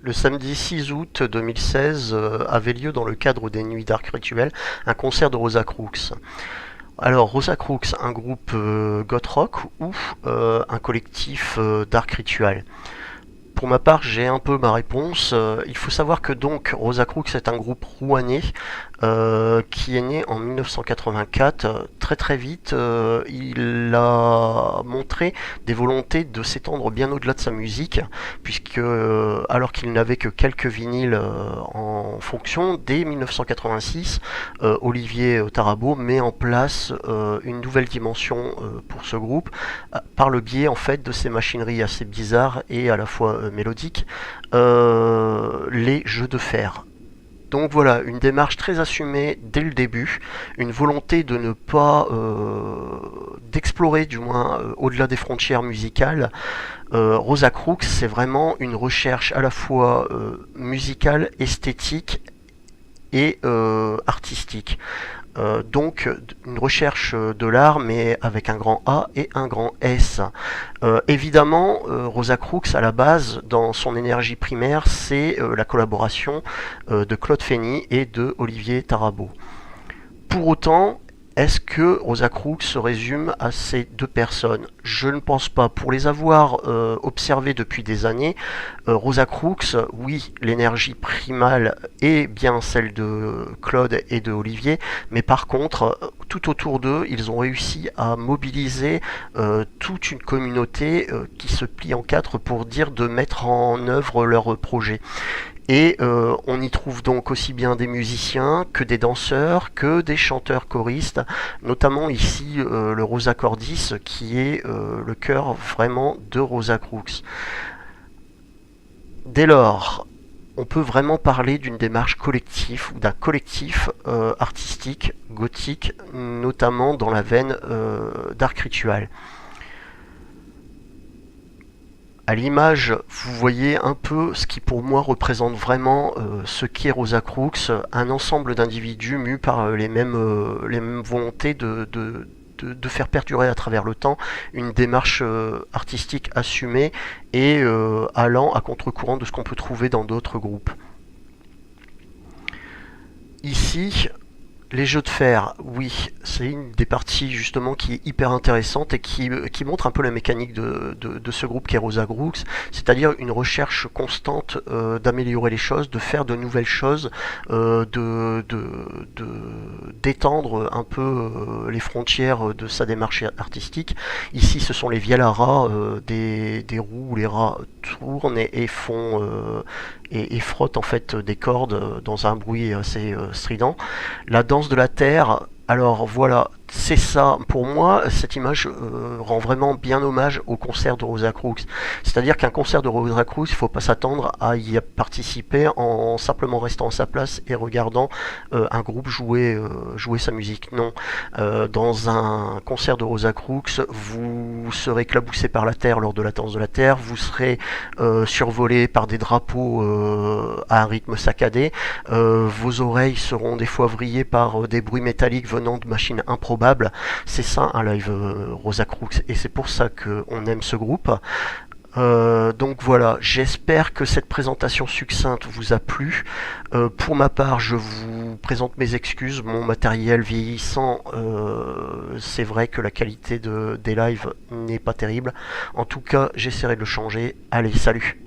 Le samedi 6 août 2016 avait lieu dans le cadre des Nuits d'Arc Rituel un concert de Rosa Crux. Alors Rosa Crux, un groupe goth rock ou un collectif d'Arc Rituel? Pour ma part, j'ai un peu ma réponse. Il faut savoir que donc Rosa Crux est un groupe rouennais qui est né en 1984. Très très vite, il a montré des volontés de s'étendre bien au-delà de sa musique, puisque alors qu'il n'avait que quelques vinyles en fonction, dès 1986, Olivier Tarabo met en place une nouvelle dimension pour ce groupe par le biais en fait de ces machineries assez bizarres et à la fois mélodiques, les jeux de fer. Donc voilà, une démarche très assumée dès le début, une volonté de ne pas d'explorer du moins au-delà des frontières musicales. Rosa Crux, c'est vraiment une recherche à la fois musicale, esthétique et artistique. Donc une recherche de l'art mais avec un grand A et un grand S. Évidemment, Rosa Crux à la base, dans son énergie primaire, c'est la collaboration de Claude Fény et de Olivier Tarabo. Pour autant, est-ce que Rosa Crux se résume à ces deux personnes? Je ne pense pas. Pour les avoir observés depuis des années, Rosa Crux, oui, l'énergie primale est bien celle de Claude et de Olivier, mais par contre, tout autour d'eux, ils ont réussi à mobiliser toute une communauté qui se plie en quatre pour dire de mettre en œuvre leur projet. Et on y trouve donc aussi bien des musiciens que des danseurs, que des chanteurs choristes, notamment ici le Rosa Cordis qui est le cœur vraiment de Rosa Crux. Dès lors, on peut vraiment parler d'une démarche collective ou d'un collectif artistique gothique, notamment dans la veine d'Arc Ritual. À l'image, vous voyez un peu ce qui pour moi représente vraiment ce qu'est Rosa Crux, un ensemble d'individus mus par les mêmes volontés de faire perdurer à travers le temps une démarche artistique assumée et allant à contre-courant de ce qu'on peut trouver dans d'autres groupes. Ici, les jeux de fer, oui, c'est une des parties justement qui est hyper intéressante et qui montre un peu la mécanique de ce groupe qui est Rosa Crux, c'est-à-dire une recherche constante d'améliorer les choses, de faire de nouvelles choses, d'étendre un peu les frontières de sa démarche artistique. Ici, ce sont les Vialara, des roues où les rats tournent et font et frottent en fait des cordes dans un bruit assez strident. La danse de la terre, alors voilà, c'est ça. Pour moi, cette image rend vraiment bien hommage au concert de Rosa Crux. C'est-à-dire qu'un concert de Rosa Crux, il ne faut pas s'attendre à y participer en simplement restant à sa place et regardant un groupe jouer sa musique. Non. Dans un concert de Rosa Crux, vous serez éclaboussé par la terre lors de la danse de la terre, vous serez survolé par des drapeaux à un rythme saccadé, vos oreilles seront des fois vrillées par des bruits métalliques venant de machines improbables. C'est ça un live Rosa Crux et c'est pour ça qu'on aime ce groupe. Donc voilà, j'espère que cette présentation succincte vous a plu. Pour ma part, je vous présente mes excuses, mon matériel vieillissant, c'est vrai que la qualité des lives n'est pas terrible. En tout cas, j'essaierai de le changer. Allez, salut!